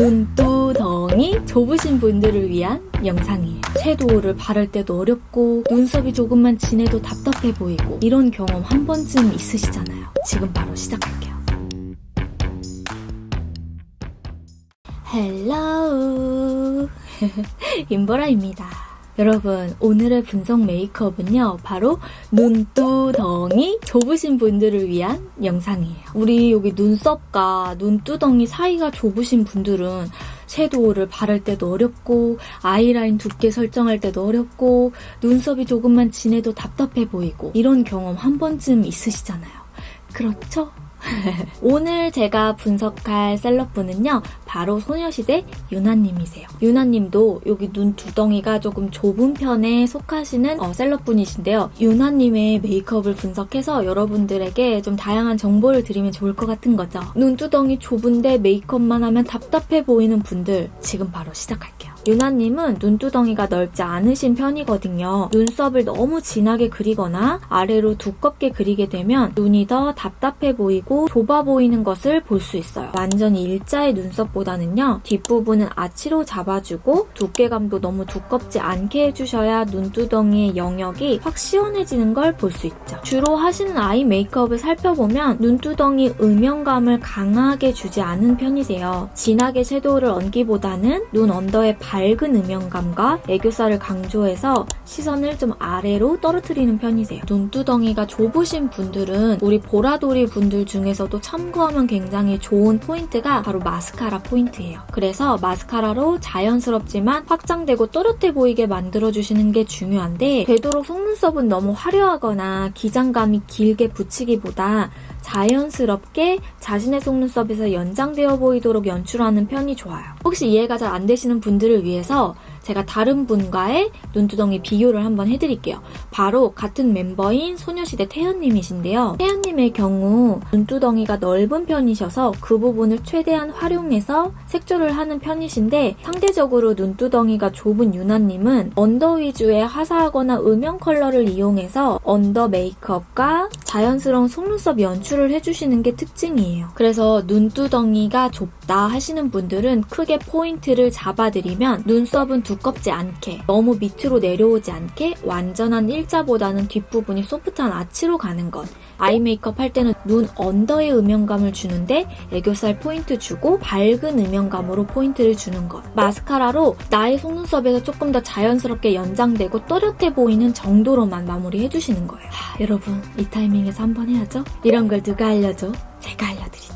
눈두덩이 좁으신 분들을 위한 영상이에요. 섀도우를 바를 때도 어렵고 눈썹이 조금만 진해도 답답해 보이고 이런 경험 한 번쯤 있으시잖아요. 지금 바로 시작할게요. 헬로우 임보라입니다. 여러분, 오늘의 분석 메이크업은요, 바로 눈두덩이 좁으신 분들을 위한 영상이에요. 우리 여기 눈썹과 눈두덩이 사이가 좁으신 분들은 섀도우를 바를 때도 어렵고 아이라인 두께 설정할 때도 어렵고 눈썹이 조금만 진해도 답답해 보이고 이런 경험 한 번쯤 있으시잖아요. 그렇죠? 오늘 제가 분석할 셀럽분은요, 바로 소녀시대 유나님이세요. 유나님도 여기 눈 두덩이가 조금 좁은 편에 속하시는 셀럽분이신데요. 유나님의 메이크업을 분석해서 여러분들에게 좀 다양한 정보를 드리면 좋을 것 같은 거죠. 눈 두덩이 좁은데 메이크업만 하면 답답해 보이는 분들, 지금 바로 시작할게요. 유나님은 눈두덩이가 넓지 않으신 편이거든요. 눈썹을 너무 진하게 그리거나 아래로 두껍게 그리게 되면 눈이 더 답답해 보이고 좁아 보이는 것을 볼 수 있어요. 완전히 일자의 눈썹보다는요, 뒷부분은 아치로 잡아주고 두께감도 너무 두껍지 않게 해주셔야 눈두덩이의 영역이 확 시원해지는 걸 볼 수 있죠. 주로 하시는 아이 메이크업을 살펴보면 눈두덩이 음영감을 강하게 주지 않은 편이세요. 진하게 섀도우를 얹기보다는 눈 언더의 밝은 음영감과 애교살을 강조해서 시선을 좀 아래로 떨어뜨리는 편이세요. 눈두덩이가 좁으신 분들은 우리 보라돌이 분들 중에서도 참고하면 굉장히 좋은 포인트가 바로 마스카라 포인트예요. 그래서 마스카라로 자연스럽지만 확장되고 또렷해 보이게 만들어주시는 게 중요한데, 되도록 속눈썹은 너무 화려하거나 기장감이 길게 붙이기보다 자연스럽게 자신의 속눈썹에서 연장되어 보이도록 연출하는 편이 좋아요. 혹시 이해가 잘 안 되시는 분들을 위해서 제가 다른 분과의 눈두덩이 비교를 한번 해드릴게요. 바로 같은 멤버인 소녀시대 태연님이신데요. 태연님의 경우 눈두덩이가 넓은 편이셔서 그 부분을 최대한 활용해서 색조를 하는 편이신데, 상대적으로 눈두덩이가 좁은 유나님은 언더 위주의 화사하거나 음영 컬러를 이용해서 언더 메이크업과 자연스러운 속눈썹 연출을 해주시는 게 특징이에요. 그래서 눈두덩이가 좁다 하시는 분들은 크게 포인트를 잡아드리면 눈썹은 두껍지 않게, 너무 밑으로 내려오지 않게 완전한 일자보다는 뒷부분이 소프트한 아치로 가는 것. 아이 메이크업 할 때는 눈 언더의 음영감을 주는데 애교살 포인트 주고 밝은 음영감으로 포인트를 주는 것. 마스카라로 나의 속눈썹에서 조금 더 자연스럽게 연장되고 또렷해 보이는 정도로만 마무리해주시는 거예요. 여러분, 이 타이밍에서 한번 해야죠. 이런 걸 누가 알려줘? 제가 알려드리죠.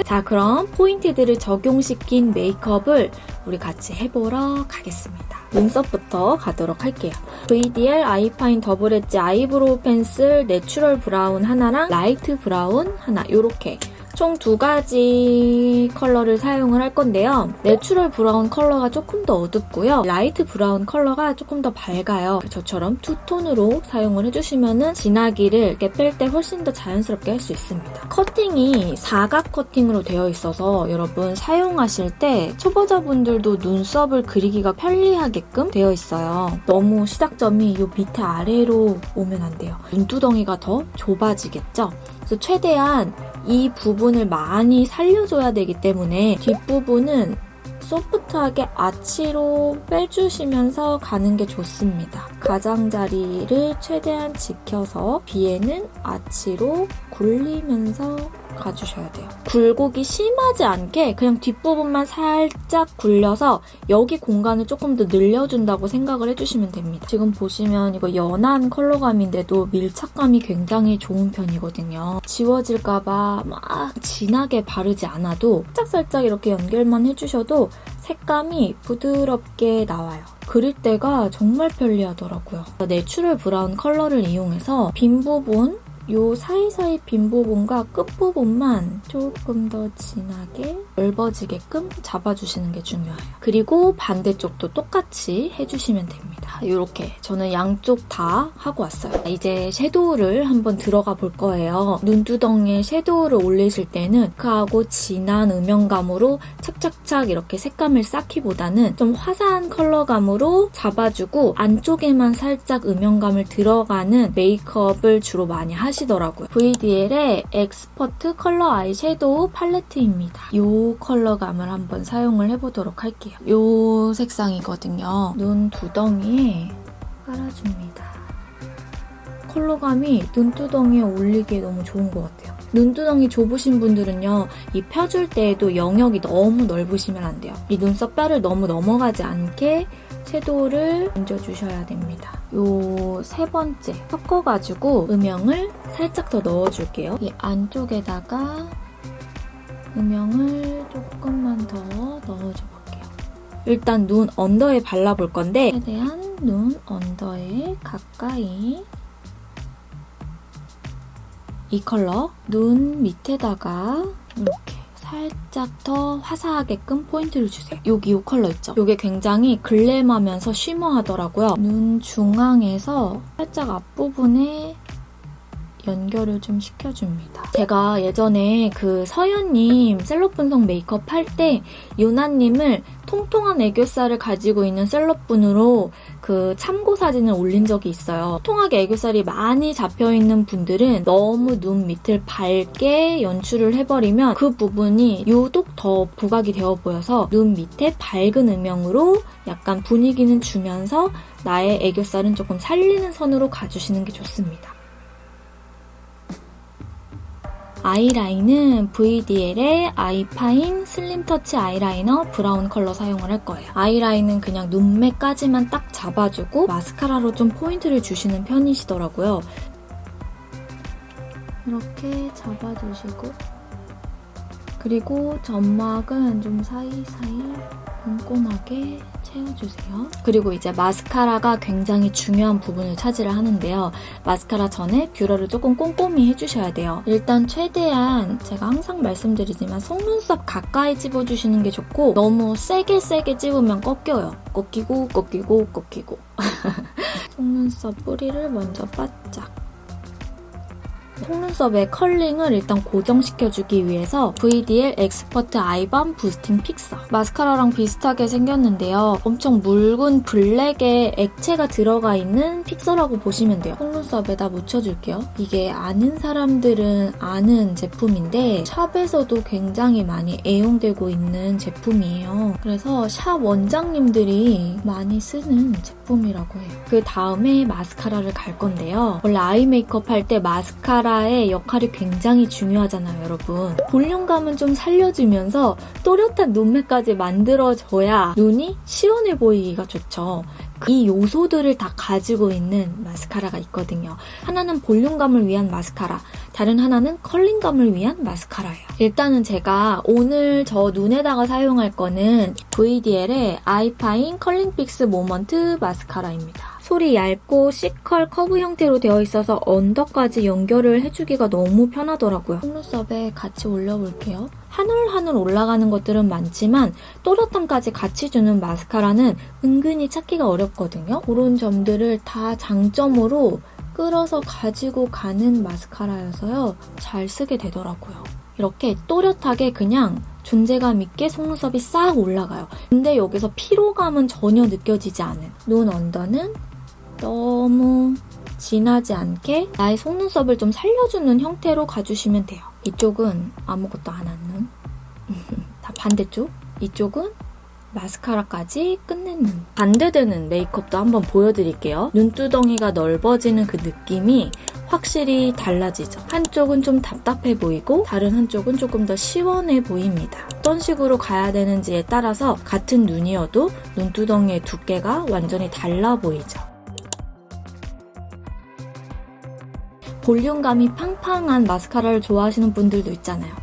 자, 그럼 포인트들을 적용시킨 메이크업을 우리 같이 해보러 가겠습니다. 눈썹부터 가도록 할게요. VDL 아이파인 더블 엣지 아이브로우 펜슬 내추럴 브라운 하나랑 라이트 브라운 하나, 요렇게 총 2가지 컬러를 사용을 할 건데요. 내추럴 브라운 컬러가 조금 더 어둡고요. 라이트 브라운 컬러가 조금 더 밝아요. 저처럼 투톤으로 사용을 해주시면 진하기를 이렇게 뺄 때 훨씬 더 자연스럽게 할 수 있습니다. 커팅이 사각 커팅으로 되어 있어서 여러분 사용하실 때 초보자분들도 눈썹을 그리기가 편리하게끔 되어 있어요. 너무 시작점이 이 밑에 아래로 오면 안 돼요. 눈두덩이가 더 좁아지겠죠? 그래서 최대한 이 부분을 많이 살려줘야 되기 때문에 뒷부분은 소프트하게 아치로 빼주시면서 가는 게 좋습니다. 가장자리를 최대한 지켜서 비에는 아치로 굴리면서 가주셔야 돼요. 굴곡이 심하지 않게 그냥 뒷부분만 살짝 굴려서 여기 공간을 조금 더 늘려준다고 생각을 해주시면 됩니다. 지금 보시면 이거 연한 컬러감인데도 밀착감이 굉장히 좋은 편이거든요. 지워질까봐 막 진하게 바르지 않아도 살짝살짝 이렇게 연결만 해주셔도 색감이 부드럽게 나와요. 그릴 때가 정말 편리하더라고요. 내추럴 브라운 컬러를 이용해서 빈 부분, 요 사이사이 빈 부분과 끝부분만 조금 더 진하게 넓어지게끔 잡아주시는 게 중요해요. 그리고 반대쪽도 똑같이 해주시면 됩니다. 이렇게 저는 양쪽 다 하고 왔어요. 이제 섀도우를 한번 들어가 볼 거예요. 눈두덩이에 섀도우를 올리실 때는 다크하고 진한 음영감으로 착착착 이렇게 색감을 쌓기보다는 좀 화사한 컬러감으로 잡아주고 안쪽에만 살짝 음영감을 들어가는 메이크업을 주로 많이 하시는 하시더라고요. VDL의 엑스퍼트 컬러 아이섀도우 팔레트입니다. 이 컬러감을 한번 사용을 해보도록 할게요. 이 색상이거든요. 눈 두덩이에 깔아줍니다. 컬러감이 눈두덩이에 올리기에 너무 좋은 것 같아요. 눈두덩이 좁으신 분들은요, 이 펴줄 때에도 영역이 너무 넓으시면 안 돼요. 이 눈썹 뼈를 너무 넘어가지 않게 섀도우를 얹어주셔야 됩니다. 요 세 번째 섞어가지고 음영을 살짝 더 넣어줄게요. 이 안쪽에다가 음영을 조금만 더 넣어줘 볼게요. 일단 눈 언더에 발라볼 건데 최대한 눈 언더에 가까이 이 컬러 눈 밑에다가 이렇게 살짝 더 화사하게끔 포인트를 주세요. 여기 이 컬러 있죠? 이게 굉장히 글램하면서 쉬머하더라고요. 눈 중앙에서 살짝 앞부분에 연결을 좀 시켜줍니다. 제가 예전에 그 서연님 셀럽 분석 메이크업 할 때 유나님을 통통한 애교살을 가지고 있는 셀럽분으로 그 참고 사진을 올린 적이 있어요. 통통하게 애교살이 많이 잡혀있는 분들은 너무 눈 밑을 밝게 연출을 해버리면 그 부분이 유독 더 부각이 되어 보여서 눈 밑에 밝은 음영으로 약간 분위기는 주면서 나의 애교살은 조금 살리는 선으로 가주시는 게 좋습니다. 아이라인은 VDL의 아이파인 슬림 터치 아이라이너 브라운 컬러 사용을 할 거예요. 아이라인은 그냥 눈매까지만 딱 잡아주고 마스카라로 좀 포인트를 주시는 편이시더라고요. 이렇게 잡아주시고 그리고 점막은 좀 사이사이 꼼꼼하게 채워주세요. 그리고 이제 마스카라가 굉장히 중요한 부분을 차지를 하는데요. 마스카라 전에 뷰러를 조금 꼼꼼히 해주셔야 돼요. 일단 최대한 제가 항상 말씀드리지만 속눈썹 가까이 찝어주시는 게 좋고 너무 세게 찝으면 꺾여요. 꺾이고 속눈썹 뿌리를 먼저 바짝 속눈썹의 컬링을 일단 고정시켜주기 위해서 VDL 엑스퍼트 아이밤 부스팅 픽서 마스카라랑 비슷하게 생겼는데요. 엄청 묽은 블랙의 액체가 들어가 있는 픽서라고 보시면 돼요. 속눈썹에다 묻혀줄게요. 이게 아는 사람들은 아는 제품인데 샵에서도 굉장히 많이 애용되고 있는 제품이에요. 그래서 샵 원장님들이 많이 쓰는 제품이라고 해요. 그 다음에 마스카라를 갈 건데요. 원래 아이 메이크업 할 때 마스카라의 역할이 굉장히 중요하잖아요, 여러분. 볼륨감은 좀 살려주면서 또렷한 눈매까지 만들어줘야 눈이 시원해 보이기가 좋죠. 이 요소들을 다 가지고 있는 마스카라가 있거든요. 하나는 볼륨감을 위한 마스카라, 다른 하나는 컬링감을 위한 마스카라예요. 일단은 제가 오늘 저 눈에다가 사용할 거는 VDL의 아이파인 컬링 픽스 모먼트 마스카라입니다. 솔이 얇고 C컬 커브 형태로 되어 있어서 언더까지 연결을 해주기가 너무 편하더라고요. 속눈썹에 같이 올려볼게요. 한올 올라가는 것들은 많지만 또렷함까지 같이 주는 마스카라는 은근히 찾기가 어렵거든요. 그런 점들을 다 장점으로 끌어서 가지고 가는 마스카라여서요. 잘 쓰게 되더라고요. 이렇게 또렷하게 그냥 존재감 있게 속눈썹이 싹 올라가요. 근데 여기서 피로감은 전혀 느껴지지 않은 눈 언더는 너무 진하지 않게 나의 속눈썹을 좀 살려주는 형태로 가주시면 돼요. 이쪽은 아무것도 안 한 눈. 다 반대쪽. 이쪽은 마스카라까지 끝낸 눈. 반대되는 메이크업도 한번 보여드릴게요. 눈두덩이가 넓어지는 그 느낌이 확실히 달라지죠. 한쪽은 좀 답답해 보이고 다른 한쪽은 조금 더 시원해 보입니다. 어떤 식으로 가야 되는지에 따라서 같은 눈이어도 눈두덩이의 두께가 완전히 달라 보이죠. 볼륨감이 팡팡한 마스카라를 좋아하시는 분들도 있잖아요.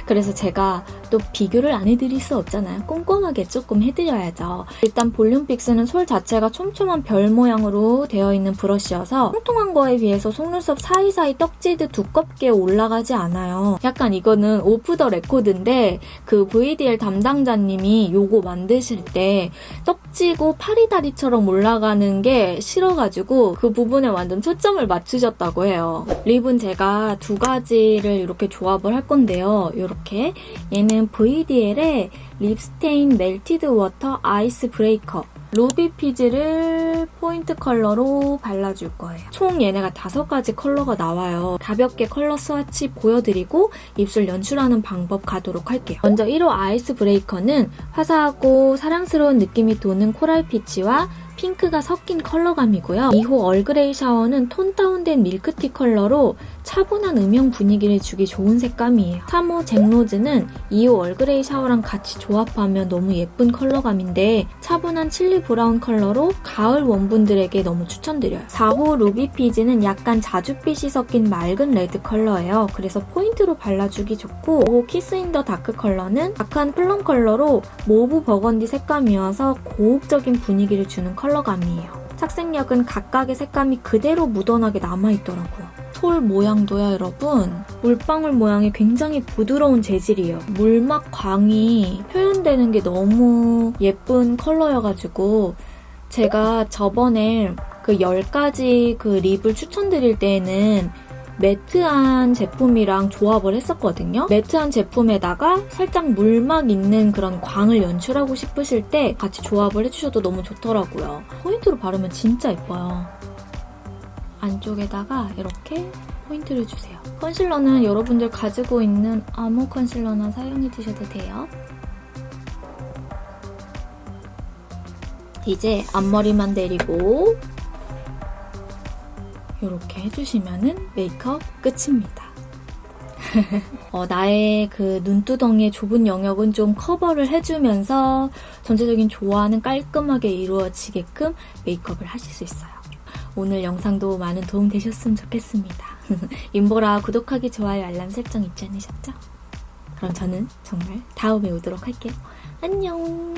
그래서 제가 또 비교를 안 해드릴 수 없잖아요. 꼼꼼하게 조금 해드려야죠. 일단 볼륨 픽스는 솔 자체가 촘촘한 별 모양으로 되어 있는 브러쉬여서 통통한 거에 비해서 속눈썹 사이사이 떡지듯 두껍게 올라가지 않아요. 약간 이거는 오프 더 레코드인데 그 VDL 담당자님이 요거 만드실 때 떡지고 파리다리처럼 올라가는 게 싫어가지고 그 부분에 완전 초점을 맞추셨다고 해요. 립은 제가 두 가지를 이렇게 조합을 할 건데요. 이렇게 얘는 VDL의 립스테인 멜티드 워터 아이스 브레이커 루비 피즈를 포인트 컬러로 발라줄 거예요. 총 얘네가 5가지 컬러가 나와요. 가볍게 컬러 스와치 보여드리고 입술 연출하는 방법 가도록 할게요. 먼저 1호 아이스 브레이커는 화사하고 사랑스러운 느낌이 도는 코랄 피치와 핑크가 섞인 컬러감이고요. 2호 얼그레이 샤워는 톤 다운된 밀크티 컬러로 차분한 음영 분위기를 주기 좋은 색감이에요. 3호 잭로즈는 2호 얼그레이 샤워랑 같이 조합하면 너무 예쁜 컬러감인데 차분한 칠리 브라운 컬러로 가을 원분들에게 너무 추천드려요. 4호 루비 피즈는 약간 자줏빛이 섞인 맑은 레드 컬러예요. 그래서 포인트로 발라주기 좋고 5호 키스 인 더 다크 컬러는 약한 플럼 컬러로 모브 버건디 색감이어서 고혹적인 분위기를 주는 컬러감이에요. 착색력은 각각의 색감이 그대로 묻어나게 남아있더라고요. 솔 모양도요, 여러분. 물방울 모양이 굉장히 부드러운 재질이에요. 물막 광이 표현되는 게 너무 예쁜 컬러여가지고 제가 저번에 그 10가지 그 립을 추천드릴 때에는 매트한 제품이랑 조합을 했었거든요. 매트한 제품에다가 살짝 물막 있는 그런 광을 연출하고 싶으실 때 같이 조합을 해주셔도 너무 좋더라고요. 포인트로 바르면 진짜 예뻐요. 안쪽에다가 이렇게 포인트를 주세요. 컨실러는 여러분들 가지고 있는 아무 컨실러나 사용해 주셔도 돼요. 이제 앞머리만 내리고 이렇게 해주시면은 메이크업 끝입니다. 나의 그 눈두덩이의 좁은 영역은 좀 커버를 해주면서 전체적인 조화는 깔끔하게 이루어지게끔 메이크업을 하실 수 있어요. 오늘 영상도 많은 도움 되셨으면 좋겠습니다. 임보라 구독하기, 좋아요, 알람 설정 잊지 않으셨죠? 그럼 저는 정말 다음에 오도록 할게요. 안녕!